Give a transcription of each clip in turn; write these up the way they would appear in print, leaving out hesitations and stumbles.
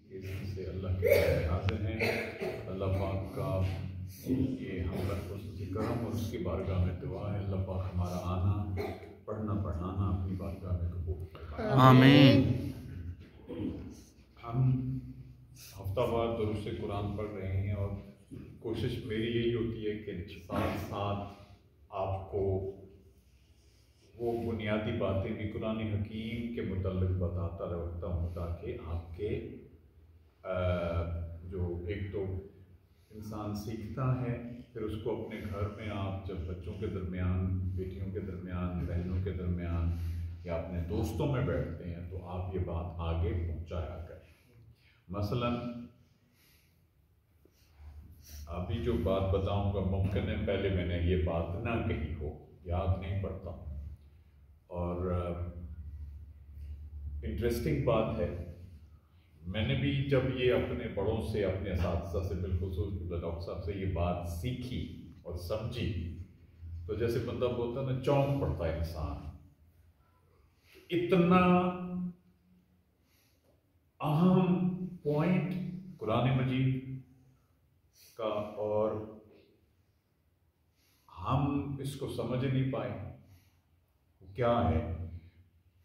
اس سے اللہ کے حاضر ہیں. اللہ پاک کا یہ ہم پر خصوصی کرم اور اس کی بارگاہ میں دعا ہے. اللہ پاک ہمارا آنا پڑھنا پڑھانا اپنی بارگاہ میں قبول فرمائے. آمین. ہم ہفتہ وار دروس قرآن پڑھ رہے ہیں اور کوشش میری یہی ہوتی ہے کہ ساتھ ساتھ آپ کو وہ بنیادی باتیں بھی قرآن حکیم کے متعلق بتاتا رہتا ہوں تاکہ آپ کے جو ایک تو انسان سیکھتا ہے پھر اس کو اپنے گھر میں آپ جب بچوں کے درمیان بیٹیوں کے درمیان بہنوں کے درمیان یا اپنے دوستوں میں بیٹھتے ہیں تو آپ یہ بات آگے پہنچایا کریں. مثلا ابھی جو بات بتاؤں گا ممکن ہے پہلے میں نے یہ بات نہ کہی ہو، یاد نہیں پڑتا. اور انٹرسٹنگ بات ہے، میں نے بھی جب یہ اپنے بڑوں سے اپنے اساتذہ سے بالخصوص ڈاکٹر صاحب سے یہ بات سیکھی اور سمجھی تو جیسے بندہ بولتا ہے نا چونک پڑتا ہے انسان. اتنا اہم پوائنٹ قرآن مجید کا اور ہم اس کو سمجھ نہیں پائے کیا ہے.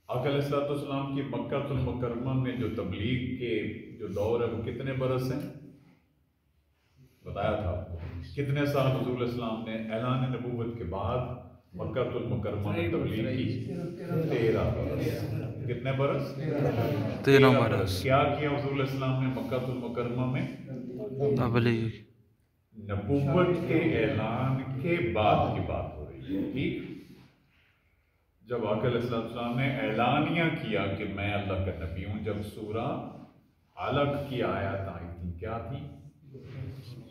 آقا علیہ الصلوۃ والسلام کی مکہ المکرمہ میں جو تبلیغ کے جو دور ہے وہ کتنے برس ہیں بتایا تھا آپ کو. کتنے سال حضور علیہ السلام نے اعلان نبوت کے بعد مکہ المکرمہ میں تبلیغ کی؟ 13 برس. کتنے برس؟ 13 برس. کیا کیا حضور علیہ السلام نے مکہ المکرمہ میں؟ تبلیغ. نبوت کے اعلان کے بعد کی بات ہو رہی ہے. ٹھیک، جب آقا علیہ السلام نے اعلانیہ کیا کہ میں اللہ کا نبی ہوں، جب سورہ علق کی آیات آئی تھی کیا تھی؟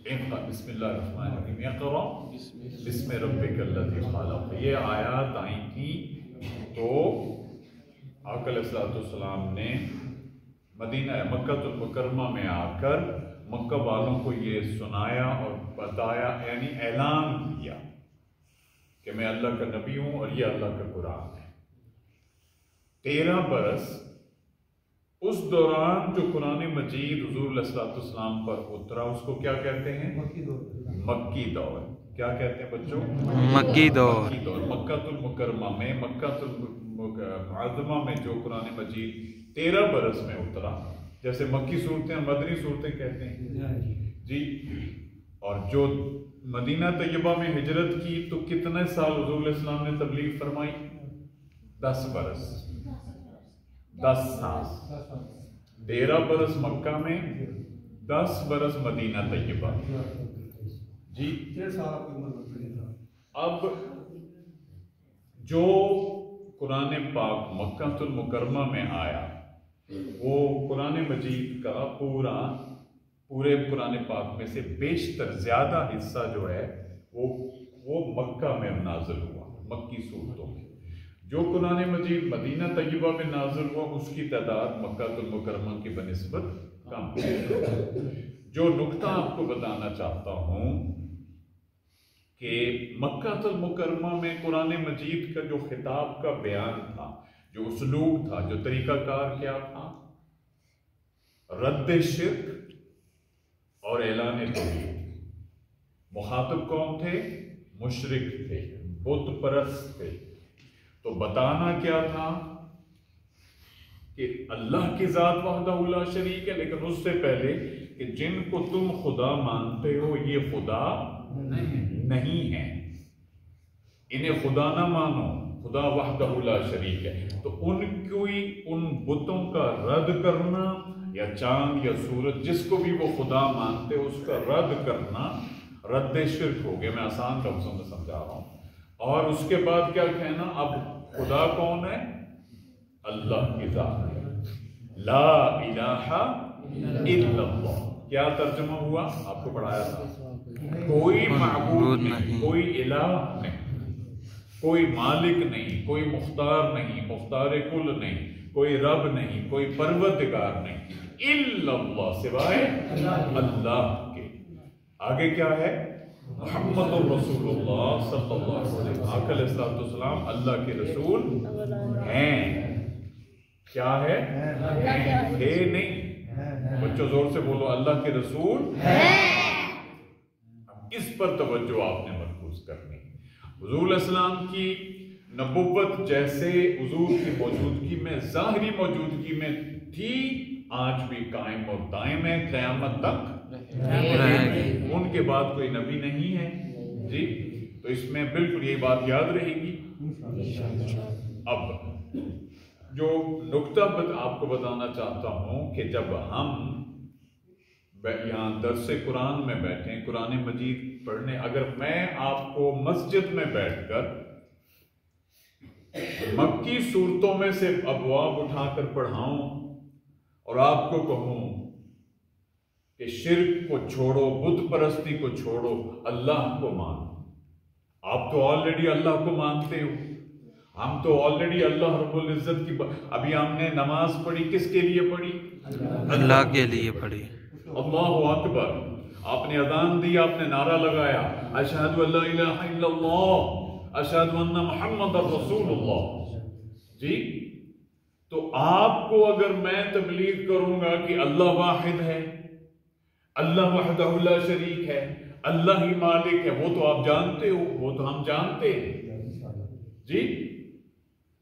بسم اللہ الرحمن الرحیم اقرأ بسم ربک الذی خلق. یہ آیات آئی تھی تو آقا علیہ السلام نے مدینہ مکہ المکرمہ میں آ کر مکہ والوں کو یہ سنایا اور بتایا، یعنی اعلان کیا کہ میں اللہ کا نبی ہوں اور یہ اللہ کا قرآن ہے. 13 برس اس دوران جو قرآن مجید حضور علیہ السلام پر اترا اس کو کیا کہتے ہیں؟ مکی دور. کیا کہتے ہیں بچوں؟ مکی دور. مکہ المکرمہ میں مکہ المعظمہ میں جو قرآن مجید 13 برس میں اترا، جیسے مکی صورتیں مدنی صورتیں کہتے ہیں جی. اور جو مدینہ طیبہ میں ہجرت کی تو کتنے سال حضور علیہ السلام نے تبلیغ فرمائی؟ 10 برس. 10 سال. 13 برس مکہ میں، 10 برس مدینہ طیبہ جی. اب جو قرآن پاک مکہ المکرمہ میں آیا وہ قرآن مجید کا پورے قرآن پاک میں سے بیشتر زیادہ حصہ جو ہے وہ مکہ میں نازل ہوا، مکی صورتوں میں. جو قرآن مجید مدینہ طیبہ میں نازل ہوا اس کی تعداد مکہ المکرمہ کی بنسبت کم ہے. جو نکتہ آپ کو بتانا چاہتا ہوں کہ مکہ المکرمہ میں قرآن مجید کا جو خطاب کا بیان تھا، جو اسلوب تھا، جو طریقہ کار کیا تھا؟ رد شرک اور اعلان توحید. مخاطب کون تھے؟ مشرک تھے، بت پرست تھے. تو بتانا کیا تھا کہ اللہ کی ذات وحدہ لا شریک ہے، لیکن اس سے پہلے کہ جن کو تم خدا مانتے ہو یہ خدا نہیں ہے، انہیں خدا نہ مانو، خدا وحدہ لا شریک ہے. تو ان بتوں کا رد کرنا یا چاند یا سورج جس کو بھی وہ خدا مانتے اس کا رد کرنا رد شرک ہو گیا. میں آسان لفظوں میں سمجھا رہا ہوں. اور اس کے بعد کیا کہنا؟ اب خدا کون ہے؟ اللہ کی ذات ہے. لا الہ الا اللہ. کیا ترجمہ ہوا؟ آپ کو پڑھایا تھا. کوئی معبود نہیں، کوئی الہ نہیں، کوئی مالک نہیں، کوئی مختار نہیں، مختار کل نہیں، کوئی رب نہیں، کوئی پروردگار نہیں، الا اللہ، سوائے اللہ کے. آگے کیا ہے؟ محمد رسول اللہ صلی اللہ علیہ وسلم. آقا علیہ السلام اللہ کے رسول ہیں. کیا ہے؟ تھے نہیں، بچوں زور سے بولو، اللہ کے رسول اس پر توجہ آپ نے مرکوز کرنی۔ حضور علیہ السلام کی نبوت جیسے حضور کی موجودگی میں، ظاہری موجودگی میں تھی، آج بھی قائم اور دائم ہے، قیامت تک ان کے بعد کوئی نبی نہیں ہے جی۔ تو اس میں بالکل یہ بات یاد رہے گی۔ اب جو نقطہ آپ کو بتانا چاہتا ہوں کہ جب ہم یہاں درس قرآن میں بیٹھیں، قرآن مجید پڑھنے، اگر میں آپ کو مسجد میں بیٹھ کر مکی صورتوں میں سے ابواب اٹھا کر پڑھاؤں اور آپ کو کہوں کہ شرک کو چھوڑو، بت پرستی کو چھوڑو، اللہ کو مانو، آپ تو آلریڈی اللہ کو مانتے ہو، ہم تو آلریڈی اللہ رب العزت کی ابھی ہم نے نماز پڑھی، کس کے لیے پڑھی؟ اللہ کے لیے پڑھی۔ اللہ اکبر، آپ نے اذان دی، آپ نے نعرہ لگایا، اشہد ان لا الہ الا اللہ، اشہد ان محمد رسول اللہ جی۔ تو آپ کو اگر میں تبلیغ کروں گا کہ اللہ واحد ہے، اللہ وحدہ لا شریک ہے، اللہ ہی مالک ہے، وہ تو آپ جانتے ہو، وہ تو ہم جانتے ہیں جی۔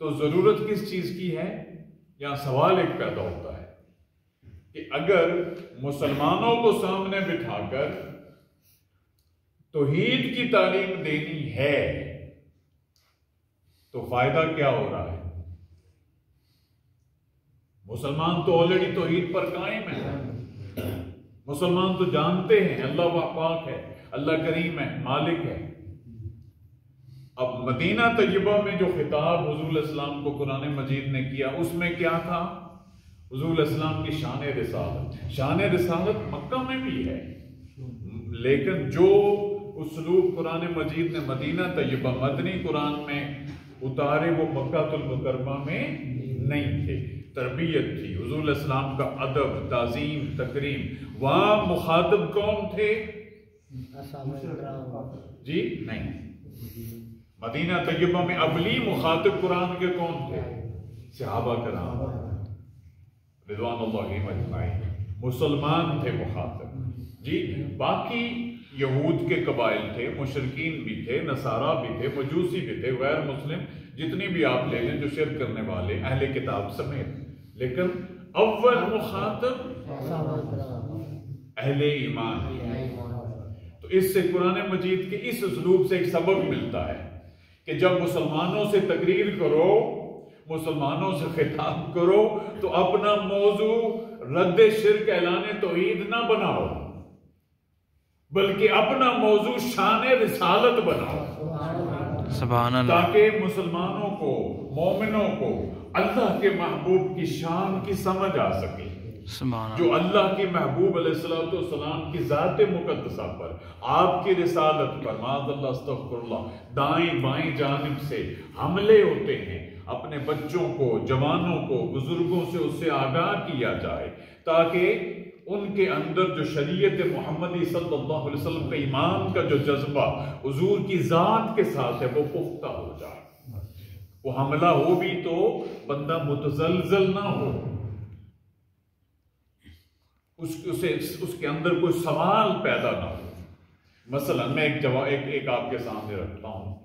تو ضرورت کس چیز کی ہے؟ یہاں سوال ایک پیدا ہوتا ہے کہ اگر مسلمانوں کو سامنے بٹھا کر توحید کی تعلیم دینی ہے تو فائدہ کیا ہو رہا ہے؟ مسلمان تو آلریڈی توحید پر قائم ہے، مسلمان تو جانتے ہیں اللہ پاک ہے، اللہ کریم ہے، مالک ہے۔ اب مدینہ طیبہ میں جو خطاب حضور علیہ السلام کو قرآن مجید نے کیا، اس میں کیا تھا؟ حضور علیہ السلام کی شان رسالت۔ شان رسالت مکہ میں بھی ہے، لیکن جو اسلوب قرآن مجید نے مدینہ طیبہ مدنی قرآن میں اتارے وہ مکہ المکرمہ میں نہیں تھے۔ تربیت تھی، حضور علیہ السلام کا ادب، تعظیم، تکریم۔ وہاں مخاطب کون تھے جی؟ نہیں، مدینہ طیبہ میں اولی مخاطب قرآن کے کون تھے؟ صحابہ کرام رضوان اللہ اجمعین، مسلمان تھے مخاطب جی۔ باقی یہود کے قبائل تھے، مشرکین بھی تھے، نصارہ بھی تھے، مجوسی بھی تھے، غیر مسلم جتنی بھی آپ لے لیں جو شرک کرنے والے، اہل کتاب سمیت، لیکن اول مخاطب اہل ایمان۔ تو اس سے قرآن مجید کے اس اسلوب سے ایک سبق ملتا ہے کہ جب مسلمانوں سے تقریر کرو، مسلمانوں سے خطاب کرو تو اپنا موضوع رد شرک اعلان توحید نہ بناؤ، بلکہ اپنا موضوع شان رسالت بناؤ، سبحان اللہ، تاکہ مسلمانوں کو، مومنوں کو اللہ کے محبوب کی شان کی سمجھ آ سکے، سبحان جو اللہ کے محبوب علیہ السلام کی ذات مقدسہ پر، آپ کی رسالت پر معاذ اللہ استغفر اللہ دائیں بائیں جانب سے حملے ہوتے ہیں۔ اپنے بچوں کو، جوانوں کو، بزرگوں سے اس سے آگاہ کیا جائے تاکہ ان کے اندر جو شریعت محمدی صلی اللہ علیہ وسلم کا ایمان کا جو جذبہ حضور کی ذات کے ساتھ ہے وہ پختہ ہو جائے۔ وہ حملہ ہو بھی تو بندہ متزلزل نہ ہو، اس کے اندر کوئی سوال پیدا نہ ہو۔ مثلا میں ایک آپ کے سامنے رکھتا ہوں،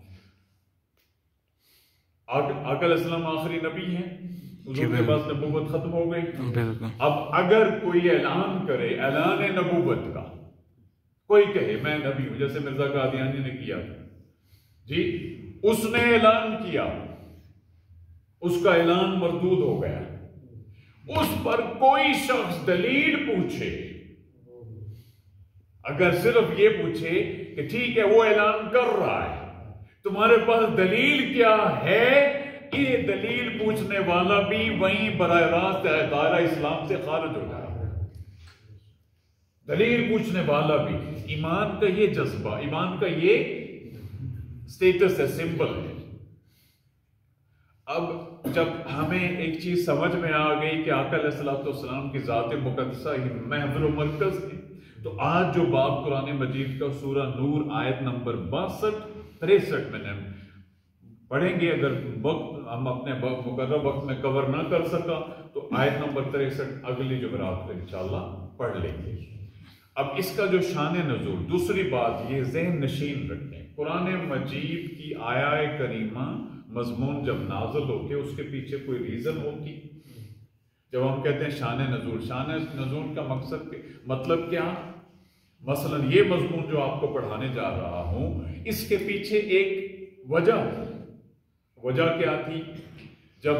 آقا علیہ السلام آخری نبی ہیں، حضور کے پاس نبوت ختم ہو گئی۔ اب اگر کوئی اعلان کرے، اعلان نبوت کا، کوئی کہے میں نبی ہوں، جیسے مرزا قادیانی نے کیا جی، اس نے اعلان کیا، اس کا اعلان مردود ہو گیا، اس پر کوئی شخص دلیل پوچھے، اگر صرف یہ پوچھے کہ ٹھیک ہے وہ اعلان کر رہا ہے، تمہارے پاس دلیل کیا ہے، یہ دلیل پوچھنے والا بھی وہیں براہ راست دائرہ اسلام سے خارج ہو جائے۔ دلیل پوچھنے والا بھی، ایمان کا یہ جذبہ، ایمان کا یہ سٹیٹس ہے، سمبل ہے۔ اب جب ہمیں ایک چیز سمجھ میں آ گئی کہ آقا علیہ السلام کی ذات مقدسہ ہی محور و مرکز ہے، تو آج جو باب قرآن مجید کا سورہ نور آیت نمبر 62-63 میں پڑھیں گے، اگر وقت ہم اپنے مقررہ وقت میں کور نہ کر سکا تو تو آیت نمبر 63 اگلی جمعرات کو انشاءاللہ پڑھ لیں گے۔ اب اس کا جو شان نزول، دوسری بات یہ ذہن نشین رکھیں، قرآن مجید کی آیہ کریمہ مضمون جب نازل ہوتے اس کے پیچھے کوئی ریزن ہوتی۔ جب ہم کہتے ہیں شان نزول کا مطلب کیا؟ مثلا یہ مضمون جو آپ کو پڑھانے جا رہا ہوں اس کے پیچھے ایک وجہ کیا تھی؟ جب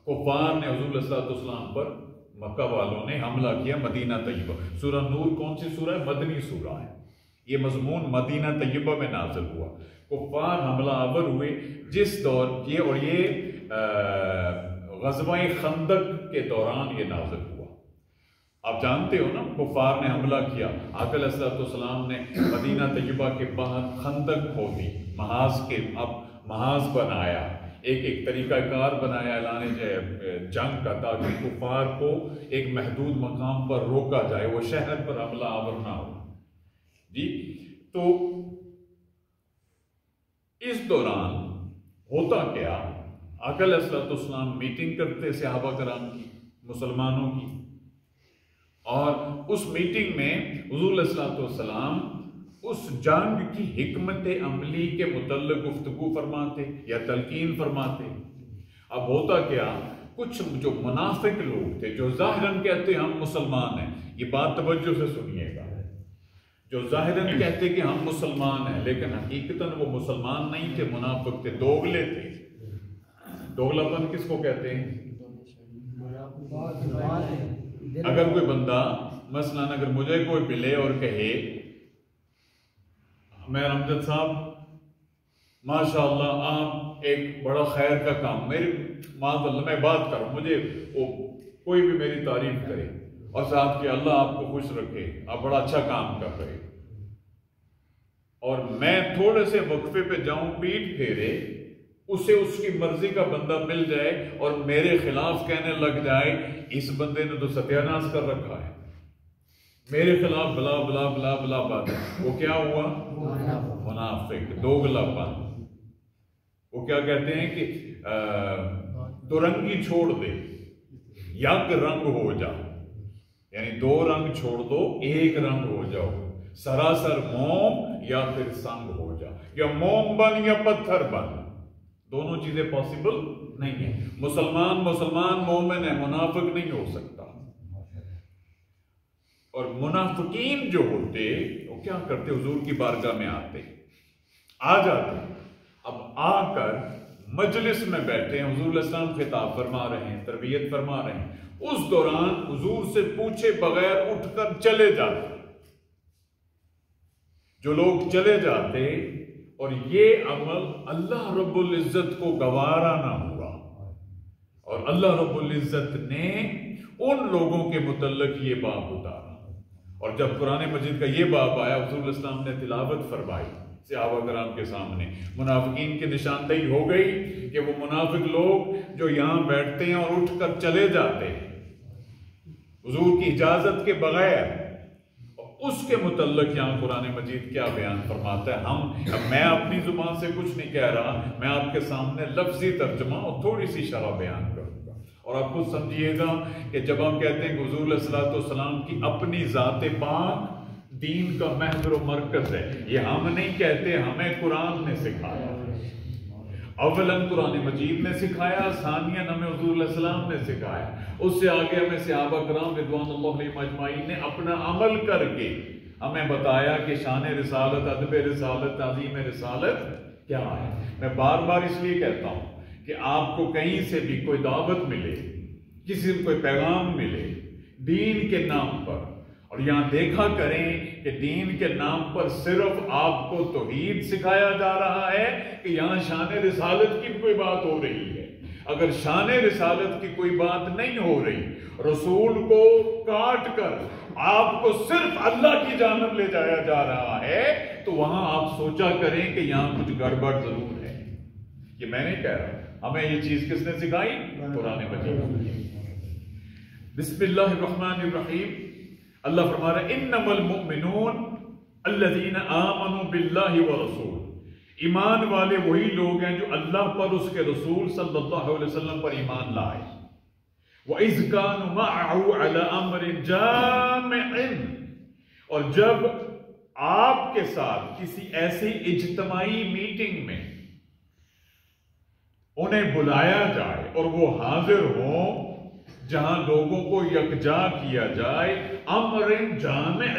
کفار نے حضور صلی اللہ علیہ وسلم پر، مکہ والوں نے حملہ کیا مدینہ طیبہ، سورہ نور کون سی سورہ ہے؟ مدنی سورہ ہے۔ یہ مضمون مدینہ طیبہ میں نازل ہوا، کفار حملہ آور ہوئے جس دور یہ، اور یہ غزوہ خندق کے دوران یہ نازل ہوا۔ آپ جانتے ہو نا، کفار نے حملہ کیا، آقا علیہ الصلوۃ والسلام نے مدینہ طیبہ کے باہر خندق کھودی، محاذ بنایا، ایک طریقہ کار بنایا اعلان جنگ کا، تاکہ کفار کو ایک محدود مقام پر روکا جائے، وہ شہر پر حملہ آور نہ ہو۔ جی تو اس دوران ہوتا کیا، آقا علیہ الصلوۃ والسلام میٹنگ کرتے صحابہ کرام کی، مسلمانوں کی، اور اس میٹنگ میں حضور علیہ الصلوۃ والسلام اس جنگ کی حکمت عملی کے متعلق گفتگو فرماتے یا تلقین فرماتے۔ اب ہوتا کیا، کچھ جو منافق لوگ تھے جو ظاہراً کہتے ہم مسلمان ہیں، یہ بات توجہ سے سنیے گا، جو ظاہراً کہتے کہ ہم مسلمان ہیں لیکن حقیقتاً وہ مسلمان نہیں تھے، منافق تھے، دوغلے تھے۔ دوغلا پن کس کو کہتے ہیں؟ اگر کوئی بندہ مثلاً اگر مجھے کوئی ملے اور کہے میں امجد صاحب ماشاءاللہ آپ ایک بڑا خیر کا کام، میری معاذ اللہ میں بات کروں، مجھے کوئی بھی میری تعریف کرے اور صاحب کہ اللہ آپ کو خوش رکھے، آپ بڑا اچھا کام کر رہے، اور میں تھوڑے سے وقفے پہ جاؤں، پیٹ پھیرے، اسے اس کی مرضی کا بندہ مل جائے اور میرے خلاف کہنے لگ جائے اس بندے نے تو ستیاناش کر رکھا ہے، میرے خلاف بلا بلا بلا بلا بات ہے، وہ کیا ہوا؟ منافق، دوغلا پن۔ وہ کیا کہتے ہیں کہ دو رنگی چھوڑ دے، یک رنگ ہو جا، یعنی دو رنگ چھوڑ دو ایک رنگ ہو جاؤ، سراسر موم یا پھر سنگ ہو جا، یا موم بن یا پتھر بن، دونوں چیزیں پاسبل نہیں ہیں۔ مسلمان مومن ہے، منافق نہیں ہو سکتا۔ اور منافقین جو ہوتے وہ کیا کرتے؟ حضور کی بارگاہ میں آ جاتے، اب آ کر مجلس میں بیٹھے ہیں، حضور علیہ السلام خطاب فرما رہے ہیں، تربیت فرما رہے ہیں، اس دوران حضور سے پوچھے بغیر اٹھ کر چلے جاتے، جو لوگ چلے جاتے، اور یہ عمل اللہ رب العزت کو گوارا نہ ہوا، اور اللہ رب العزت نے ان لوگوں کے متعلق یہ باب اتارا، اور جب قرآن مجید کا یہ باب آیا، حضور علیہ السلام نے تلاوت فرمائی صحابہ کرام کے سامنے، منافقین کی نشاندہی ہو گئی کہ وہ منافق لوگ جو یہاں بیٹھتے ہیں اور اٹھ کر چلے جاتے ہیں حضور کی اجازت کے بغیر، اس کے متعلق یہاں قرآن مجید کیا بیان فرماتا ہے۔ میں اپنی زبان سے کچھ نہیں کہہ رہا، میں آپ کے سامنے لفظی ترجمہ اور تھوڑی سی شرح بیان کروں گا، اور آپ خود سمجھیے گا کہ جب ہم کہتے ہیں کہ حضور علیہ الصلوۃ والسلام کی اپنی ذات پاک دین کا محور و مرکز ہے، یہ ہم نہیں کہتے، ہمیں قرآن نے سکھایا، اولاً قرآن مجید نے سکھایا، ثانیاً ہمیں حضور علیہ السلام نے سکھایا، اس سے آگے ہمیں صحابہ کرام رضوان اللہ علیہم اجمعین نے اپنا عمل کر کے ہمیں بتایا کہ شان رسالت، ادب رسالت، تعظیم رسالت کیا ہے۔ میں بار بار اس لیے کہتا ہوں کہ آپ کو کہیں سے بھی کوئی دعوت ملے، کسی کو کوئی پیغام ملے دین کے نام پر، اور یہاں دیکھا کریں کہ دین کے نام پر صرف آپ کو توحید سکھایا جا رہا ہے کہ یہاں شان رسالت کی کوئی بات ہو رہی ہے۔ اگر شان رسالت کی کوئی بات نہیں ہو رہی، رسول کو کاٹ کر آپ کو صرف اللہ کی جانب لے جایا جا رہا ہے، تو وہاں آپ سوچا کریں کہ یہاں کچھ گڑبڑ ضرور ہے۔ یہ میں نہیں کہہ رہا، ہمیں یہ چیز کس نے سکھائی؟ قرآن مجید۔ بسم اللہ الرحمن الرحیم۔ اللہ فرما رہا ہے انما المؤمنون الذین آمنوا باللہ ورسول، ایمان والے وہی لوگ ہیں جو اللہ پر، اس کے رسول صلی اللہ علیہ وسلم پر ایمان لائے۔ وَإِذْ كَانُوا مَعَهُ عَلَى أَمْرٍ جَامِعٍ، اور جب آپ کے ساتھ کسی ایسی اجتماعی میٹنگ میں انہیں بلایا جائے اور وہ حاضر ہوں جہاں لوگوں کو یکجا کیا جائے، امر جامع،